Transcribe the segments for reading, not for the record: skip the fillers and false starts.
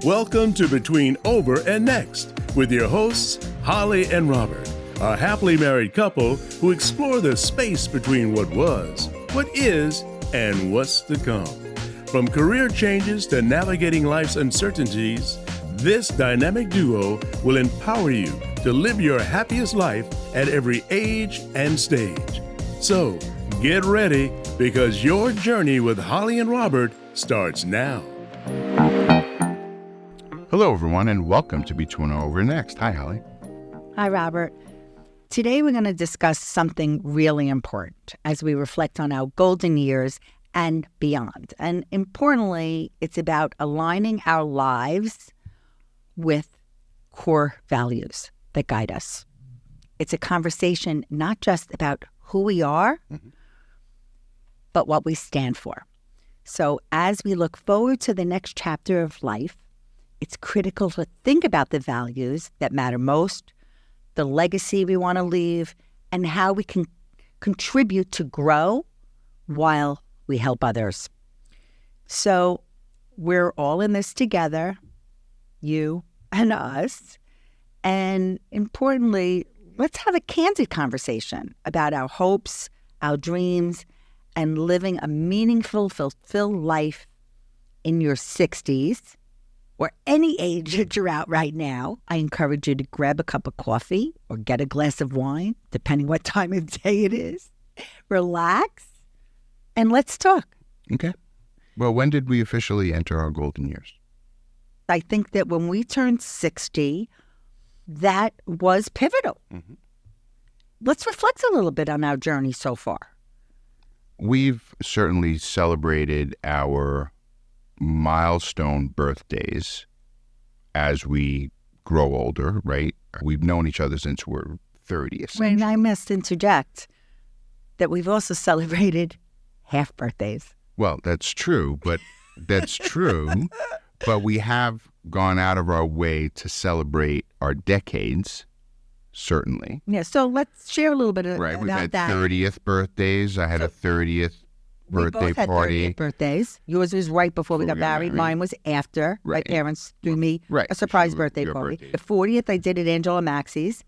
Welcome to Between Over and Next with your hosts, Holli and Robert, a happily married couple who explore the space between what was, what is, and what's to come. From career changes to navigating life's uncertainties, this dynamic duo will empower you to live your happiest life at every age and stage. So, get ready because your journey with Holli and Robert starts now. Hello, everyone, and welcome to Between Over Next. Hi, Holli. Hi, Robert. Today, we're going to discuss something really important as we reflect on our golden years and beyond. And importantly, it's about aligning our lives with core values that guide us. It's a conversation not just about who we are, but what we stand for. So as we look forward to the next chapter of life, it's critical to think about the values that matter most, the legacy we want to leave, and how we can contribute to grow while we help others. So we're all in this together, you and us. And importantly, let's have a candid conversation about our hopes, our dreams, and living a meaningful, fulfilled life in your 60s. Or any age that you're at right now. I encourage you to grab a cup of coffee or get a glass of wine, depending what time of day it is. Relax, and let's talk. Okay. Well, when did we officially enter our golden years? I think that when we turned 60, that was pivotal. Let's reflect a little bit on our journey so far. We've certainly celebrated our milestone birthdays as we grow older, right? We've known each other since we're 30. And I must interject that we've also celebrated half birthdays. Well, that's true, but but we have gone out of our way to celebrate our decades, certainly. Yeah, so let's share a little bit Right, about we've had that. 30th birthdays. I had a 30th birthday we both had party. 30th birthdays. Yours was right before we got married. Mine was after. Right. My parents threw me Right. a surprise birthday Your party. birthday. The 40th, I did at Angela Maxey's.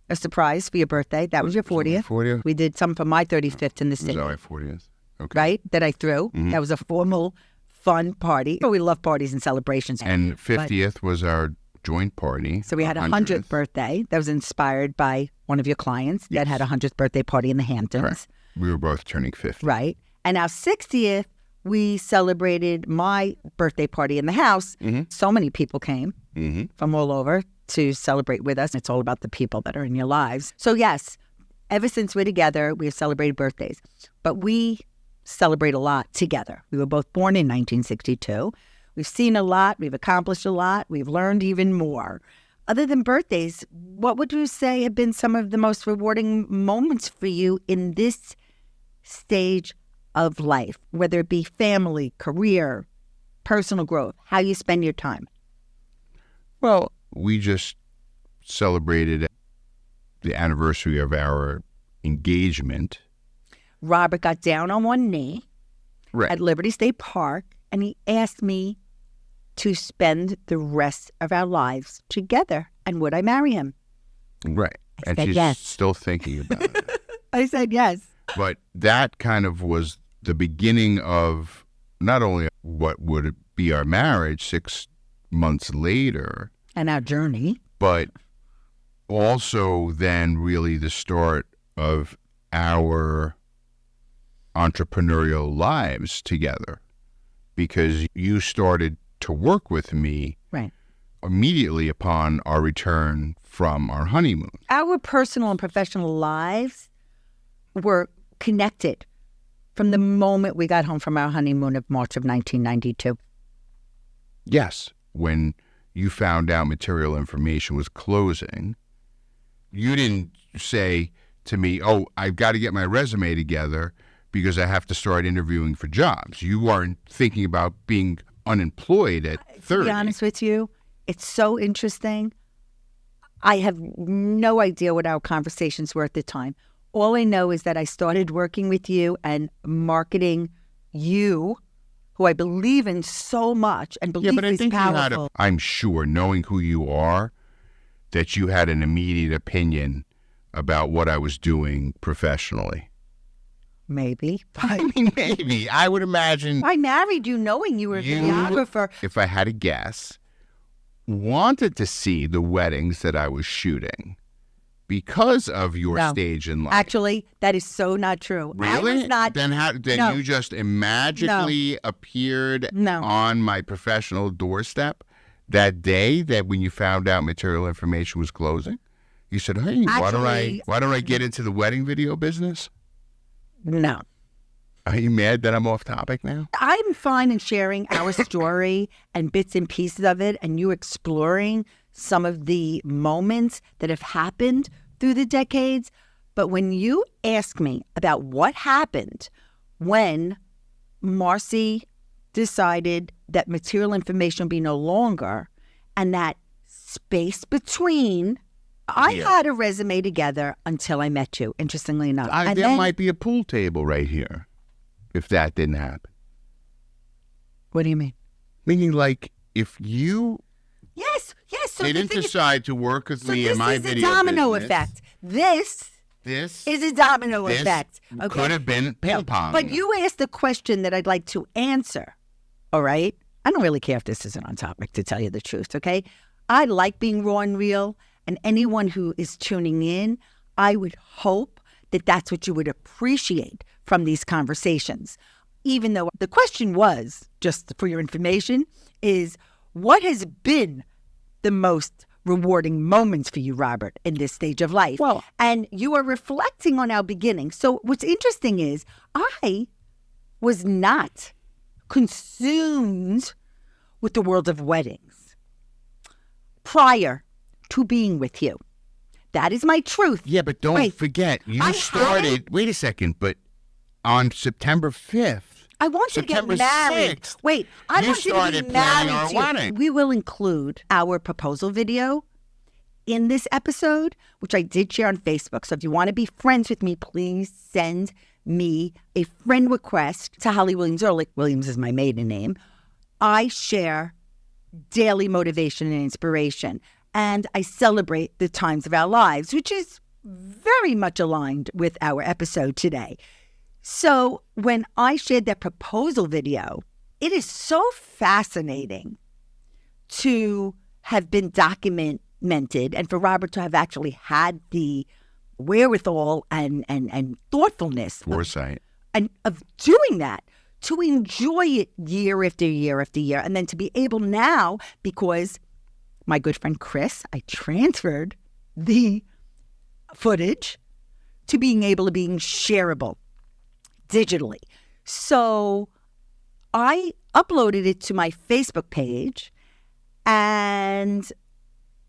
A surprise for your birthday. That was your 40th. 40th? We did some for my 35th in the Was city, that my 40th? Okay. right? That I threw. That was a formal, fun party. We love parties and celebrations. And 50th was our joint party. So we had a 100th birthday that was inspired by one of your clients that had a 100th birthday party in the Hamptons. Correct. We were both turning 50. Right. And our 60th, we celebrated my birthday party in the house. So many people came from all over to celebrate with us. It's all about the people that are in your lives. So yes, ever since we're together, we have celebrated birthdays. But we celebrate a lot together. We were both born in 1962. We've seen a lot. We've accomplished a lot. We've learned even more. Other than birthdays, what would you say have been some of the most rewarding moments for you in this stage of life, whether it be family, career, personal growth, how you spend your time? Well, we just celebrated the anniversary of our engagement. Robert got down on one knee Right. at Liberty State Park, and he asked me to spend the rest of our lives together. And would I marry him? Right. I And said she's yes. still thinking about it. I said yes. But that kind of was the beginning of not only what would be our marriage 6 months later, And our journey. but also then really the start of our entrepreneurial lives together, because you started to work with me Right. immediately upon our return from our honeymoon. Our personal and professional lives were connected from the moment we got home from our honeymoon of March of 1992. Yes, when you found out material information was closing, you didn't say to me, oh, I've got to get my resume together because I have to start interviewing for jobs. You weren't thinking about being unemployed at 30. To be honest with you, it's so interesting. I have no idea what our conversations were at the time. All I know is that I started working with you and marketing you who I believe in so much and believe Yeah, but I is think powerful. I'm sure, knowing who you are, that you had an immediate opinion about what I was doing professionally. Maybe. I mean, maybe. I would imagine I married you knowing you were a videographer. if I had to guess, wanted to see the weddings that I was shooting because of your No. stage in life. Actually, that is so not true. Really? I was not. Then No. you just magically appeared No. on my professional doorstep that day that when you found out material information was closing? You said, "Hey, why don't I get into the wedding video business?" No. Are you mad that I'm off topic now? I'm fine in sharing our story and bits and pieces of it, and you exploring some of the moments that have happened through the decades. But when you ask me about what happened when Marcy decided that material information would be no longer, and that space between, I had a resume together until I met you, interestingly enough. And there then, might be a pool table right here if that didn't happen. what do you mean? Meaning, like, if you Yes. So the didn't thing is- decide to work with so me this in my is video a domino business, effect. This This is a domino this effect. Okay? could have been ping pong. But you asked the question that I'd like to answer. All right? I don't really care if this isn't on topic, to tell you the truth, okay? I like being raw and real, and anyone who is tuning in, I would hope that that's what you would appreciate from these conversations. Even though the question was, just for your information, is what has been the most rewarding moments for you, Robert, in this stage of life? Well- and you are reflecting on our beginning. So what's interesting is I was not consumed with the world of weddings prior to being with you. That is my truth. Yeah, but don't Wait, forget, you I started, wait a second, but on September 5th, I want you to September get married. 6th, Wait, I you want you to started be planning married our to you. wedding. We will include our proposal video in this episode, which I did share on Facebook. So if you want to be friends with me, please send me a friend request to Holly Williams Ehrlich. Williams is my maiden name. I share daily motivation and inspiration, and I celebrate the times of our lives, which is very much aligned with our episode today. So when I shared that proposal video, it is so fascinating to have been documented and for Robert to have actually had the wherewithal and thoughtfulness foresight. of doing that, to enjoy it year after year after year, and then to be able now, because my good friend Chris, I transferred the footage to being able to being shareable digitally. So I uploaded it to my Facebook page, and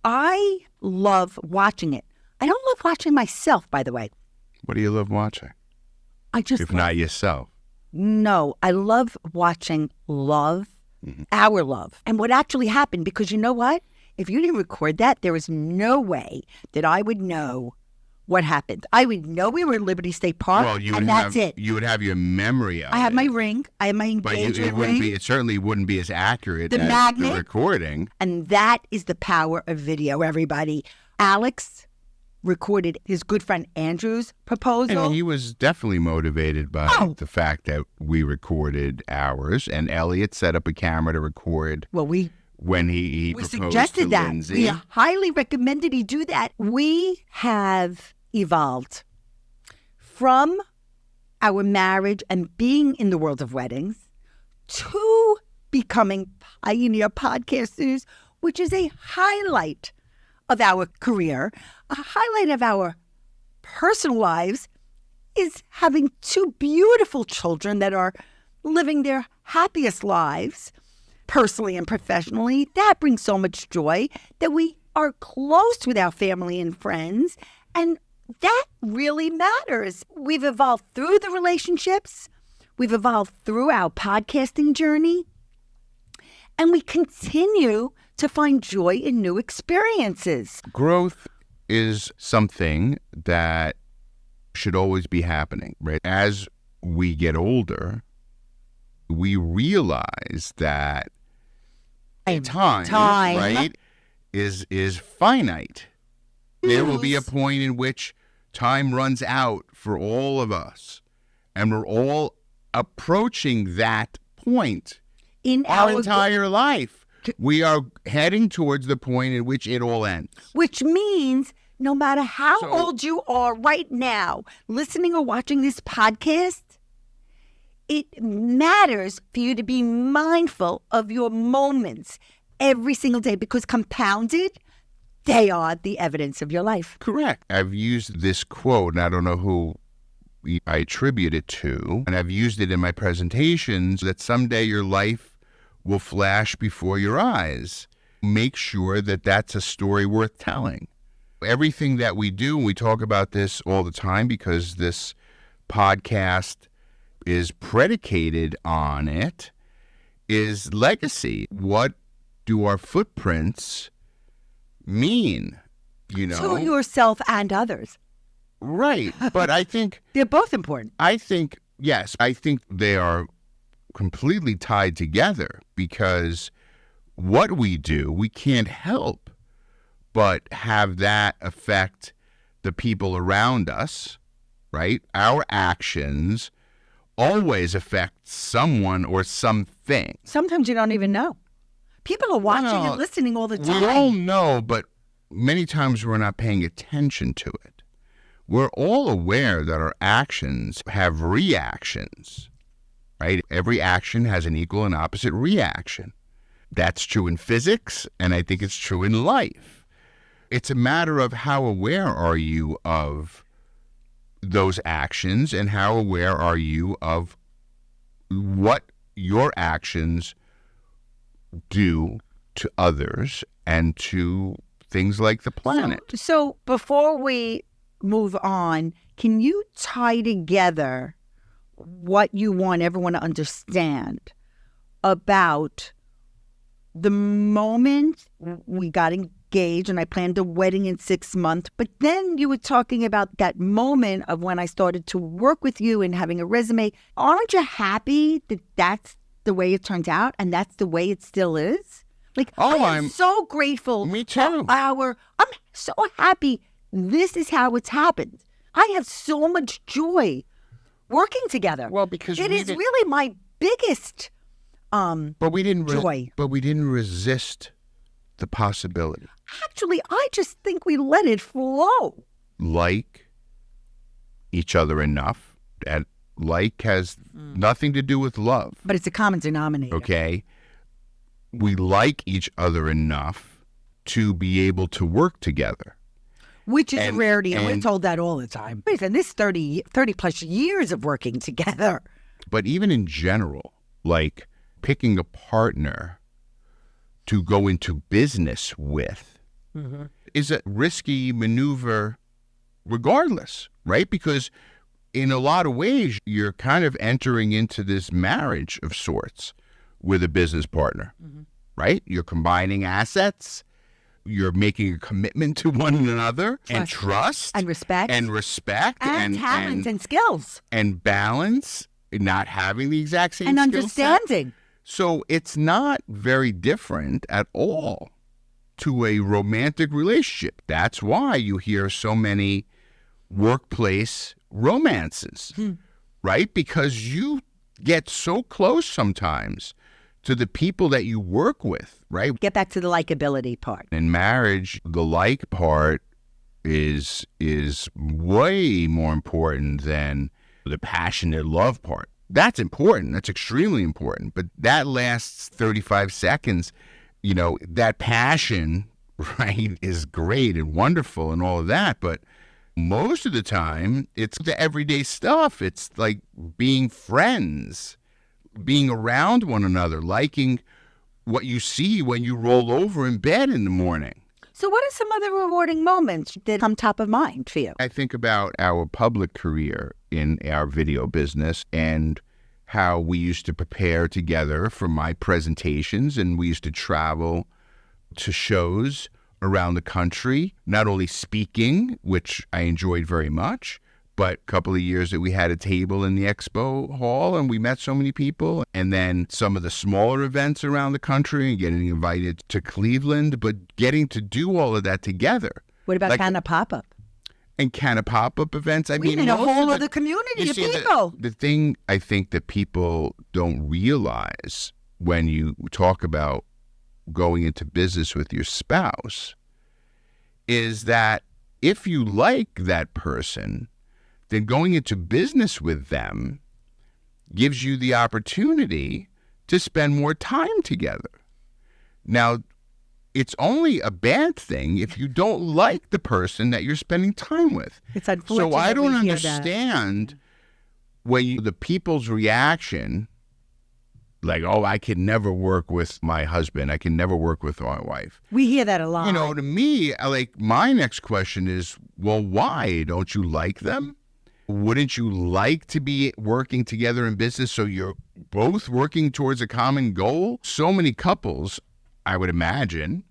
I love watching it. I don't love watching myself, by the way. What do you love watching? I just If not yourself. No, I love watching our love, and what actually happened, because you know what? If you didn't record that, there is no way that I would know what happened. I would know we were in Liberty State Park, Well, you would and that's it. You would have your memory of I have it. my ring. I have my But engagement it wouldn't ring. be. It certainly wouldn't be as accurate The as magnet. the recording. And that is the power of video, everybody. Alex recorded his good friend Andrew's proposal. And he was definitely motivated by Oh. the fact that we recorded ours, and Elliot set up a camera to record Well, we when he we proposed suggested to that. Lindsay. We highly recommended he do that. We have evolved from our marriage and being in the world of weddings to becoming pioneer podcasters, which is a highlight of our career. A highlight of our personal lives is having two beautiful children that are living their happiest lives, personally and professionally. That brings so much joy that we are close with our family and friends, and that really matters. We've evolved through the relationships. We've evolved through our podcasting journey, and we continue to find joy in new experiences. Growth is something that should always be happening, right? As we get older, we realize that time, right, is finite. There will be a point in which time runs out for all of us, and we're all approaching that point In our entire life. We are heading towards the point in which it all ends. Which means no matter how old you are right now, listening or watching this podcast, it matters for you to be mindful of your moments every single day, because compounded, they are the evidence of your life. Correct. I've used this quote, and I don't know who I attribute it to, and I've used it in my presentations, that someday your life will flash before your eyes. Make sure that that's a story worth telling. Everything that we do, and we talk about this all the time because this podcast is predicated on it, is legacy. What do our footprints mean? To yourself and others. Right. But I think they're both important. Yes, I think they are completely tied together, because what we do, we can't help but have that affect the people around us, right? Our actions always affect someone or something. Sometimes you don't even know. People are watching and listening all the time. We all know, but many times we're not paying attention to it. We're all aware that our actions have reactions, right? Every action has an equal and opposite reaction. That's true in physics, and I think it's true in life. It's a matter of how aware are you of those actions, and how aware are you of what your actions do to others and to things like the planet. So before we move on, can you tie together what you want everyone to understand about the moment we got engaged and I planned a wedding in 6 months, but then you were talking about that moment of when I started to work with you and having a resume. Aren't you happy that that's the way it turned out and that's the way it still is? I'm so grateful. Me too. I'm so happy this is how it's happened. I have so much joy working together. Well, because it is really my biggest joy. But we didn't resist the possibility. Actually, I just think we let it flow. Like each other enough. That like has nothing to do with love. But it's a common denominator. Okay. We like each other enough to be able to work together. Which is a rarity, and we're told that all the time. And this 30 plus years of working together. But even in general, like picking a partner to go into business with is a risky maneuver regardless, right? Because in a lot of ways, you're kind of entering into this marriage of sorts with a business partner, right? You're combining assets. You're making a commitment to one another, and trust and respect and talent and skills and balance, not having the exact same and skill understanding. set. So it's not very different at all to a romantic relationship. That's why you hear so many workplace romances, right? Because you get so close sometimes to the people that you work with, right? Get back to the likability part. In marriage, the like part is way more important than the passionate love part. That's important. That's extremely important. But that lasts 35 seconds. You know, that passion, right, is great and wonderful and all of that. But most of the time, it's the everyday stuff. It's like being friends, being around one another, liking what you see when you roll over in bed in the morning. So what are some other rewarding moments that come top of mind for you? I think about our public career in our video business and how we used to prepare together for my presentations, and we used to travel to shows around the country, not only speaking, which I enjoyed very much, But a couple of years that we had a table in the expo hall and we met so many people. And then some of the smaller events around the country and getting invited to Cleveland, but getting to do all of that together. What about kind of pop-up? And kind of pop-up events. I We mean, need a most whole of other community you of see, people. The thing I think that people don't realize when you talk about going into business with your spouse is that if you like that person, then going into business with them gives you the opportunity to spend more time together. Now, it's only a bad thing if you don't like the person that you're spending time with. It's unfortunate. So I don't we hear understand when the people's reaction, like, oh, I can never work with my husband. I can never work with my wife. We hear that a lot. You know, to me, like, my next question is, well, why? Don't you like them? Wouldn't you like to be working together in business so you're both working towards a common goal? So many couples, I would imagine,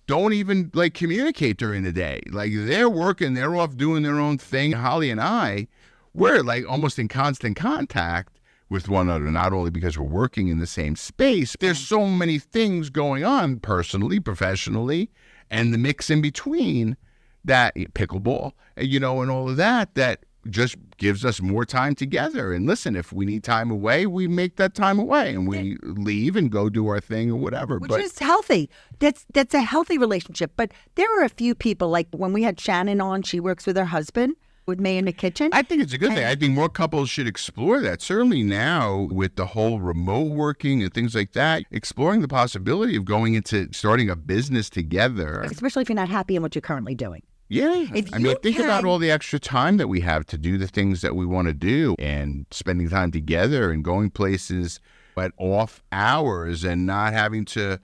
don't even like communicate during the day. Like they're working, they're off doing their own thing. Holly and I, we're like almost in constant contact with one another, not only because we're working in the same space. There's so many things going on personally, professionally, and the mix in between that pickleball, you know, and all of that, that just gives us more time together. And listen, if we need time away, we make that time away and we leave and go do our thing or whatever. Which is healthy. That's a healthy relationship. But there are a few people, like when we had Shannon on, she works with her husband, with me in the kitchen. I think it's a good thing. I think more couples should explore that. Certainly now with the whole remote working and things like that, exploring the possibility of going into starting a business together. Especially if you're not happy in what you're currently doing. Yeah. I mean, think about all the extra time that we have to do the things that we want to do and spending time together and going places at off hours and not having to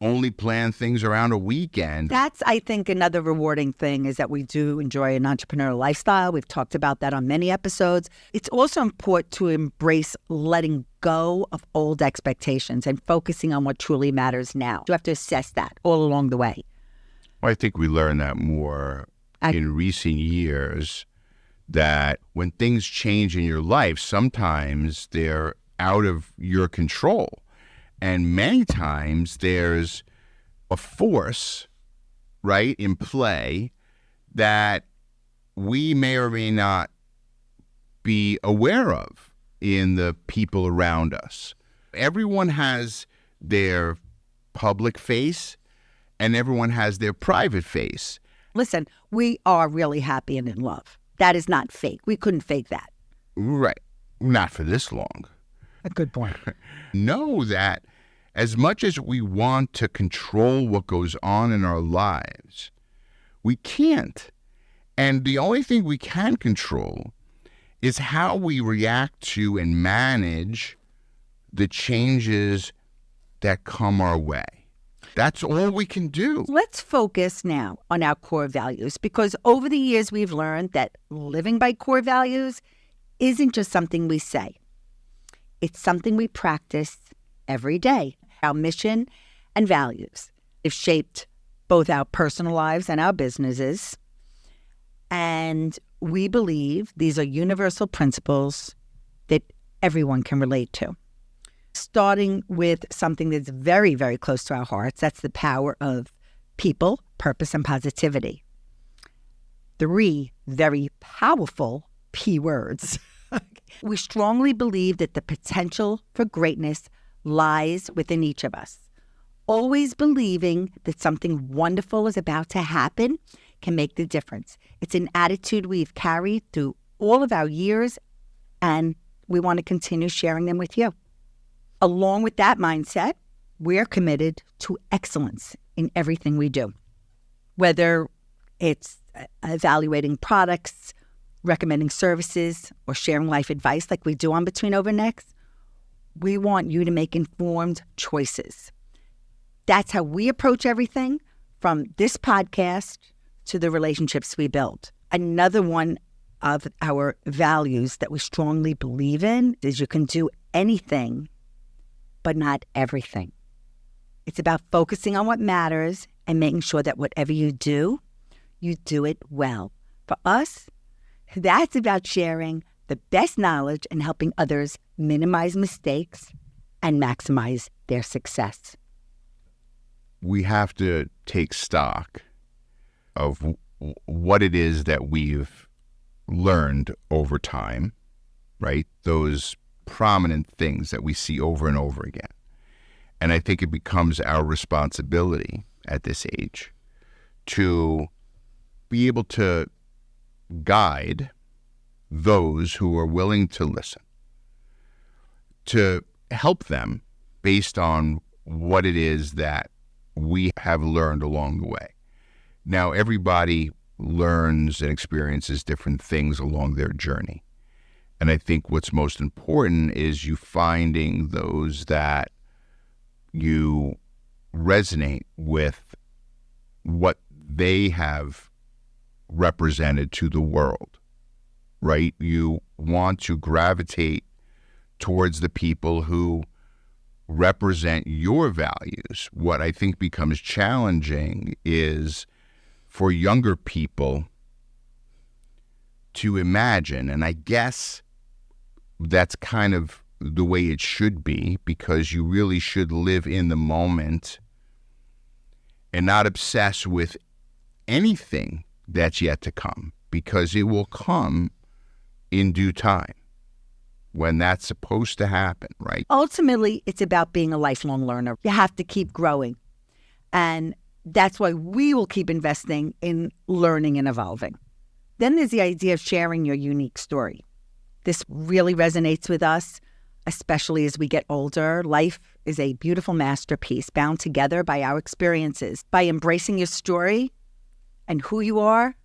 only plan things around a weekend. That's, I think, another rewarding thing is that we do enjoy an entrepreneurial lifestyle. We've talked about that on many episodes. It's also important to embrace letting go of old expectations and focusing on what truly matters now. You have to assess that all along the way. Well, I think we learned that more in recent years, that when things change in your life, sometimes they're out of your control. And many times there's a force, right, in play that we may or may not be aware of in the people around us. Everyone has their public face and everyone has their private face. Listen, we are really happy and in love. That is not fake. We couldn't fake that. Right. Not for this long. A good point. Know that as much as we want to control what goes on in our lives, we can't. And the only thing we can control is how we react to and manage the changes that come our way. That's all we can do. Let's focus now on our core values, because over the years we've learned that living by core values isn't just something we say. It's something we practice every day. Our mission and values have shaped both our personal lives and our businesses. And we believe these are universal principles that everyone can relate to. Starting with something that's very, very close to our hearts. That's the power of people, purpose, and positivity. 3 very powerful P words. We strongly believe that the potential for greatness lies within each of us. Always believing that something wonderful is about to happen can make the difference. It's an attitude we've carried through all of our years, and we want to continue sharing them with you. Along with that mindset, we're committed to excellence in everything we do. Whether it's evaluating products, recommending services, or sharing life advice like we do on Between Over Next, we want you to make informed choices. That's how we approach everything, from this podcast to the relationships we build. Another one of our values that we strongly believe in is you can do anything, but not everything. It's about focusing on what matters and making sure that whatever you do it well. For us, That's about sharing the best knowledge and helping others minimize mistakes and maximize their success. We have to take stock of what it is that we've learned over time, right? Those prominent things that we see over and over again. And I think it becomes our responsibility at this age to be able to guide those who are willing to listen, to help them based on what it is that we have learned along the way. Now, everybody learns and experiences different things along their journey. And I think what's most important is you finding those that you resonate with what they have represented to the world, right? You want to gravitate towards the people who represent your values. What I think becomes challenging is for younger people to imagine, and I guess that's kind of the way it should be, because you really should live in the moment and not obsess with anything that's yet to come, because it will come in due time when that's supposed to happen, right? Ultimately, it's about being a lifelong learner. You have to keep growing. And that's why we will keep investing in learning and evolving. Then there's the idea of sharing your unique story. This really resonates with us, especially as we get older. Life is a beautiful masterpiece bound together by our experiences. By embracing your story and who you are,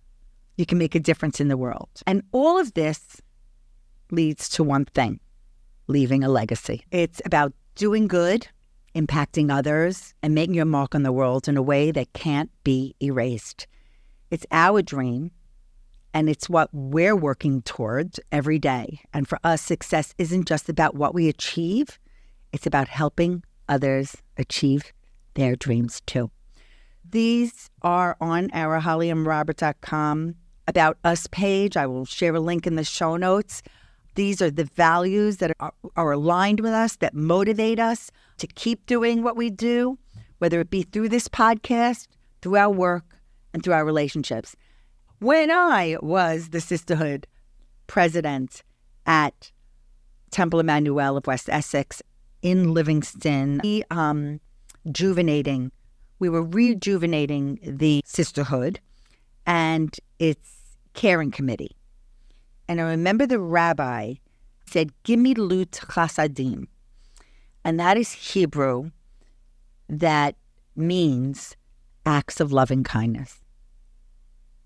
you can make a difference in the world. And all of this leads to one thing: leaving a legacy. It's about doing good, impacting others, and making your mark on the world in a way that can't be erased. It's our dream, and it's what we're working towards every day. And for us, success isn't just about what we achieve. It's about helping others achieve their dreams too. These are on our hollyandrobert.com About Us page. I will share a link in the show notes. These are the values that are aligned with us, that motivate us to keep doing what we do, whether it be through this podcast, through our work, and through our relationships. When I was the sisterhood president at Temple Emmanuel of West Essex in Livingston, we were rejuvenating the sisterhood and its caring committee. And I remember the rabbi said, Gimilut Chasadim. And that is Hebrew that means acts of loving kindness.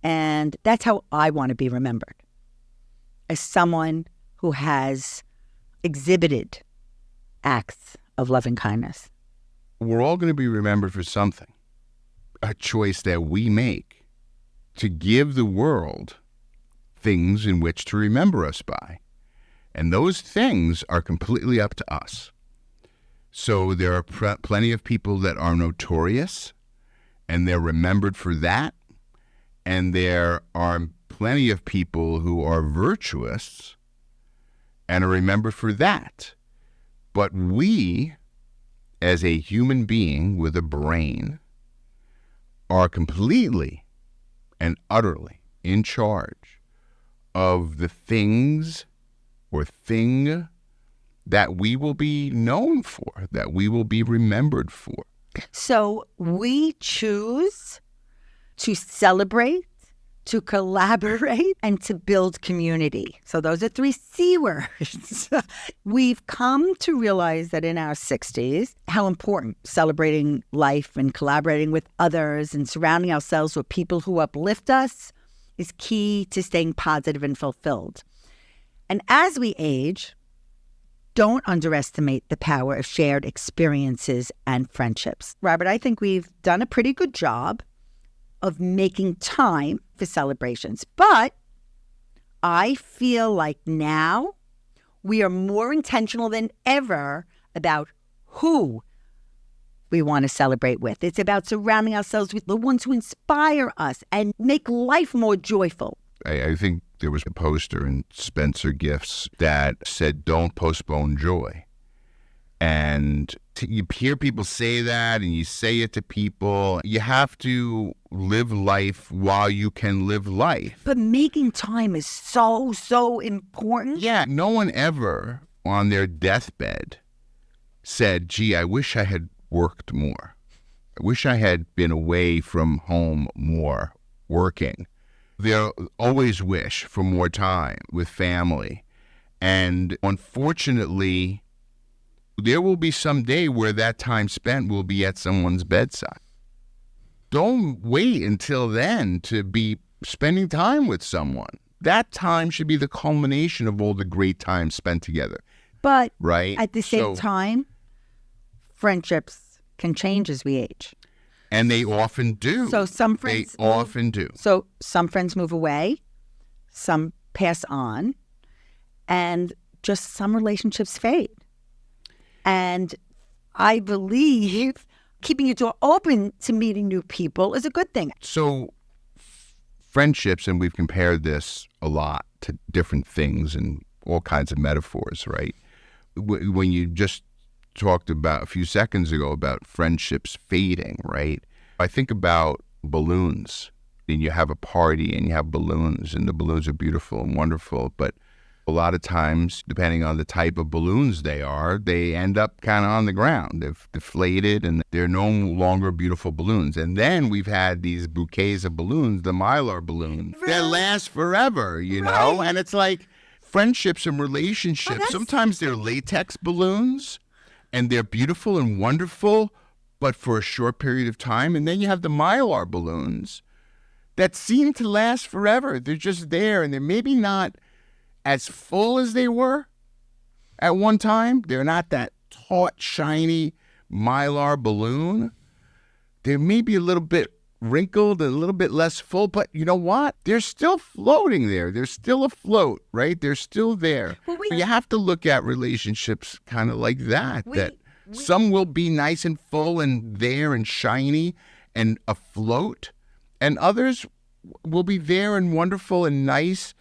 And that's how I want to be remembered, as someone who has exhibited acts of loving kindness. We're all going to be remembered for something, a choice that we make to give the world things in which to remember us by. And those things are completely up to us. So there are plenty of people that are notorious, and they're remembered for that. And there are plenty of people who are virtuous and are remembered for that. But we, as a human being with a brain, are completely and utterly in charge of the things or thing that we will be known for, that we will be remembered for. So we choose to celebrate, to collaborate, and to build community. So those are 3 C words. We've come to realize that in our 60s, how important celebrating life and collaborating with others and surrounding ourselves with people who uplift us is key to staying positive and fulfilled. And as we age, don't underestimate the power of shared experiences and friendships. Robert, I think we've done a pretty good job of making time for celebrations. But I feel like now we are more intentional than ever about who we want to celebrate with. It's about surrounding ourselves with the ones who inspire us and make life more joyful. I think there was a poster in Spencer Gifts that said, "Don't postpone joy." And you hear people say that, and you say it to people. You have to live life while you can live life. But making time is so, so important. Yeah, no one ever on their deathbed said, "Gee, I wish I had worked more. I wish I had been away from home more, working." They'll always wish for more time with family. And unfortunately, there will be some day where that time spent will be at someone's bedside. Don't wait until then to be spending time with someone. That time should be the culmination of all the great time spent together. But right? at the same time, friendships can change as we age. And they often do. So some friends often do. So some friends move away, some pass on, and just some relationships fade. And I believe keeping your door open to meeting new people is a good thing. So friendships, and we've compared this a lot to different things and all kinds of metaphors, right? When you just talked about a few seconds ago about friendships fading, right? I think about balloons, and you have a party and you have balloons, and the balloons are beautiful and wonderful, but a lot of times, depending on the type of balloons they are, they end up kind of on the ground. They've deflated and they're no longer beautiful balloons. And then we've had these bouquets of balloons, the Mylar balloons, that last forever, you know? And it's like friendships and relationships. Sometimes they're latex balloons and they're beautiful and wonderful, but for a short period of time. And then you have the Mylar balloons that seem to last forever. They're just there, and they're maybe not as full as they were at one time. They're not that taut, shiny Mylar balloon. They may be a little bit wrinkled and a little bit less full, but you know what? They're still floating there. They're still afloat, right? They're still there. Well, you have to look at relationships kind of like that, some will be nice and full and there and shiny and afloat, and others will be there and wonderful and nice,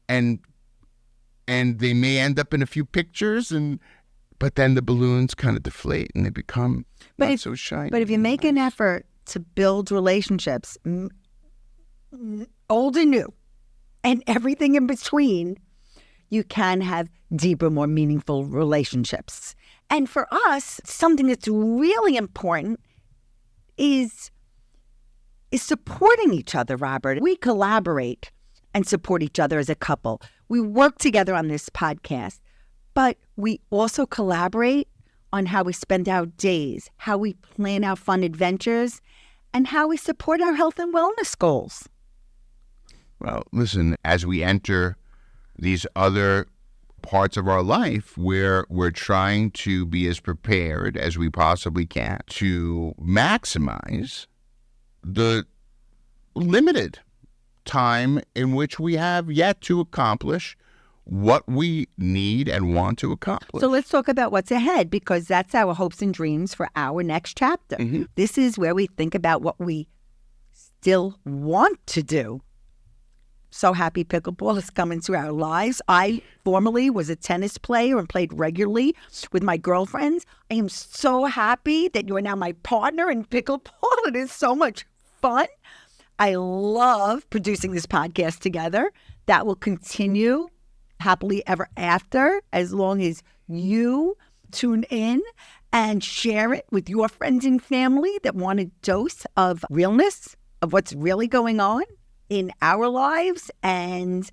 and they may end up in a few pictures, but then the balloons kind of deflate and they become not so shiny. But if you make an effort to build relationships, old and new, and everything in between, you can have deeper, more meaningful relationships. And for us, something that's really important is supporting each other, Robert. We collaborate and support each other as a couple. We work together on this podcast, but we also collaborate on how we spend our days, how we plan our fun adventures, and how we support our health and wellness goals. Well, listen, as we enter these other parts of our life where we're trying to be as prepared as we possibly can to maximize the limited time in which we have yet to accomplish what we need and want to accomplish. So let's talk about what's ahead, because that's our hopes and dreams for our next chapter. Mm-hmm. This is where we think about what we still want to do. So happy pickleball is coming to our lives. I formerly was a tennis player and played regularly with my girlfriends. I am so happy that you are now my partner in pickleball. It is so much fun. I love producing this podcast together. That will continue happily ever after, as long as you tune in and share it with your friends and family that want a dose of realness, of what's really going on in our lives and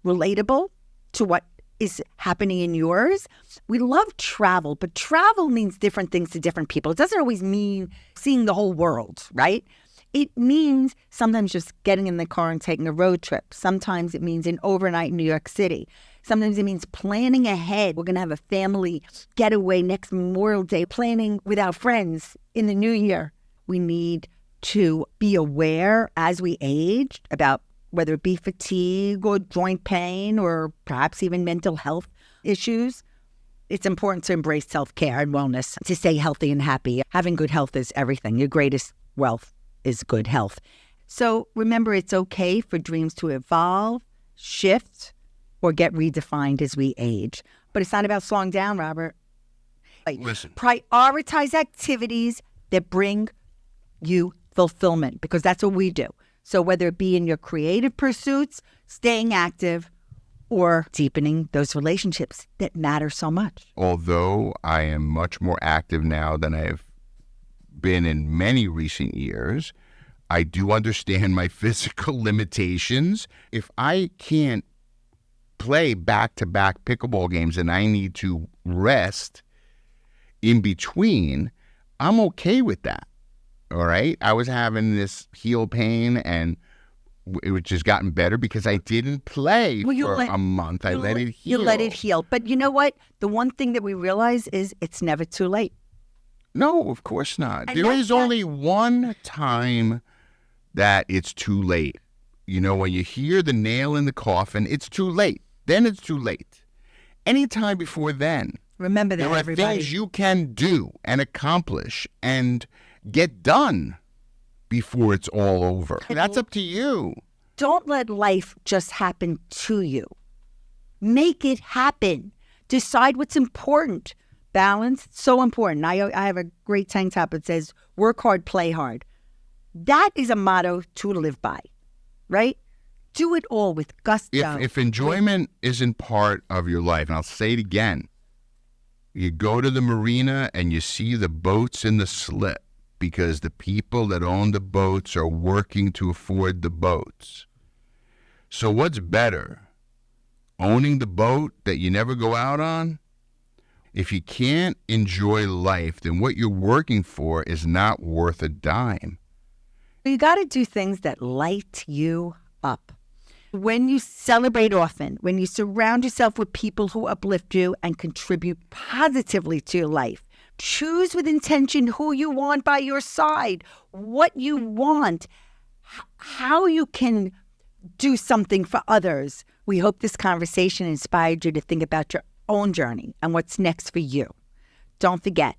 relatable to what is happening in yours. We love travel, but travel means different things to different people. It doesn't always mean seeing the whole world, right? It means sometimes just getting in the car and taking a road trip. Sometimes it means an overnight in New York City. Sometimes it means planning ahead. We're going to have a family getaway next Memorial Day, planning with our friends in the new year. We need to be aware as we age about whether it be fatigue or joint pain or perhaps even mental health issues. It's important to embrace self-care and wellness, to stay healthy and happy. Having good health is everything. Your greatest wealth is good health. So remember, it's okay for dreams to evolve shift or get redefined as we age. But it's not about slowing down, Robert. Listen. Prioritize activities that bring you fulfillment, because that's what we do. So whether it be in your creative pursuits, staying active, or deepening those relationships that matter so much. Although I am much more active now than I have been in many recent years, I do understand my physical limitations. If I can't play back-to-back pickleball games and I need to rest in between, I'm okay with that. All right? I was having this heel pain, and it just gotten better because I didn't play for a month. I let it heal. You let it heal. But you know what? The one thing that we realize is it's never too late. No, of course not. And there is only one time that it's too late. You know, when you hear the nail in the coffin, it's too late. Then it's too late. Anytime before then. Remember that, there are everybody. things you can do and accomplish and get done before it's all over. That's up to you. Don't let life just happen to you. Make it happen. Decide what's important. Balance, so important. I have a great tank top that says, work hard, play hard. That is a motto to live by, right? Do it all with gusto. If enjoyment isn't part of your life, and I'll say it again, you go to the marina and you see the boats in the slip because the people that own the boats are working to afford the boats. So what's better? Owning the boat that you never go out on? If you can't enjoy life, then what you're working for is not worth a dime. You got to do things that light you up. When you celebrate often, when you surround yourself with people who uplift you and contribute positively to your life, choose with intention who you want by your side, what you want, how you can do something for others. We hope this conversation inspired you to think about your own journey and what's next for you. Don't forget,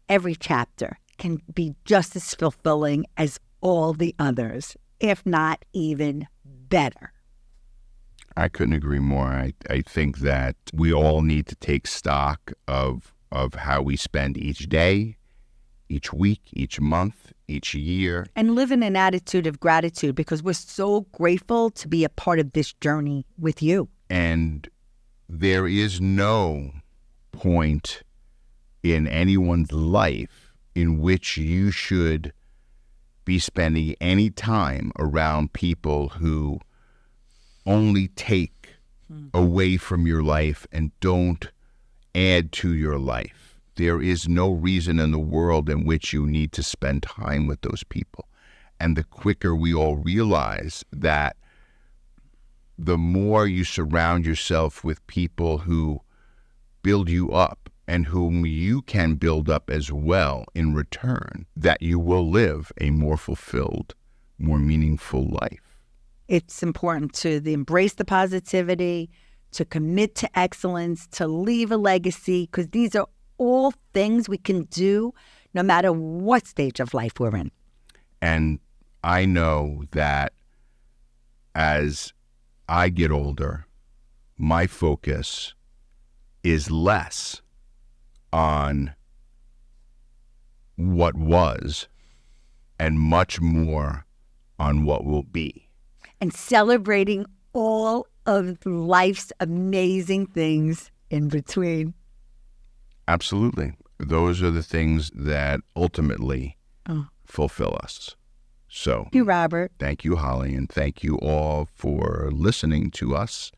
every chapter can be just as fulfilling as all the others, if not even better. I couldn't agree more. I think that we all need to take stock of how we spend each day, each week, each month, each year. And live in an attitude of gratitude, because we're so grateful to be a part of this journey with you. And there is no point in anyone's life in which you should be spending any time around people who only take away from your life and don't add to your life. There is no reason in the world in which you need to spend time with those people. And the quicker we all realize that, the more you surround yourself with people who build you up and whom you can build up as well in return, that you will live a more fulfilled, more meaningful life. It's important to embrace the positivity, to commit to excellence, to leave a legacy, because these are all things we can do no matter what stage of life we're in. And I know that as I get older, my focus is less on what was and much more on what will be. And celebrating all of life's amazing things in between. Absolutely. Those are the things that ultimately fulfill us. So, Thank you, Robert. Thank you, Holly, and thank you all for listening to us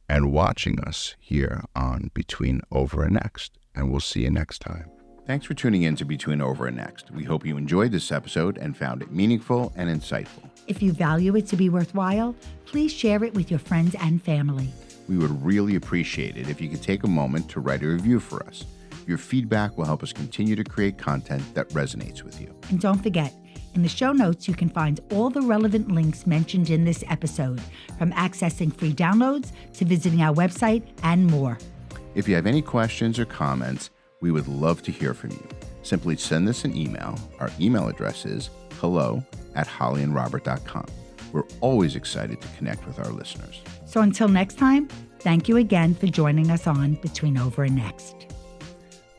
and watching us here on Between Over and Next. And we'll see you next time. Thanks for tuning in to Between Over and Next. We hope you enjoyed this episode and found it meaningful and insightful. If you value it to be worthwhile, please share it with your friends and family. We would really appreciate it if you could take a moment to write a review for us. Your feedback will help us continue to create content that resonates with you. And don't forget, in the show notes, you can find all the relevant links mentioned in this episode, from accessing free downloads to visiting our website and more. If you have any questions or comments, we would love to hear from you. Simply send us an email. Our email address is hello@hollyandrobert.com. We're always excited to connect with our listeners. So until next time, thank you again for joining us on Between Over and Next.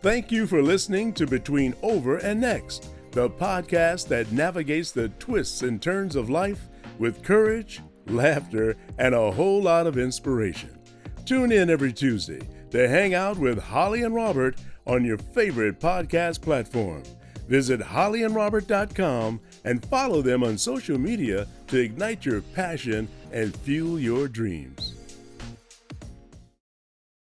Thank you for listening to Between Over and Next, the podcast that navigates the twists and turns of life with courage, laughter, and a whole lot of inspiration. Tune in every Tuesday to hang out with Holli and Robert on your favorite podcast platform. Visit hollyandrobert.com and follow them on social media to ignite your passion and fuel your dreams.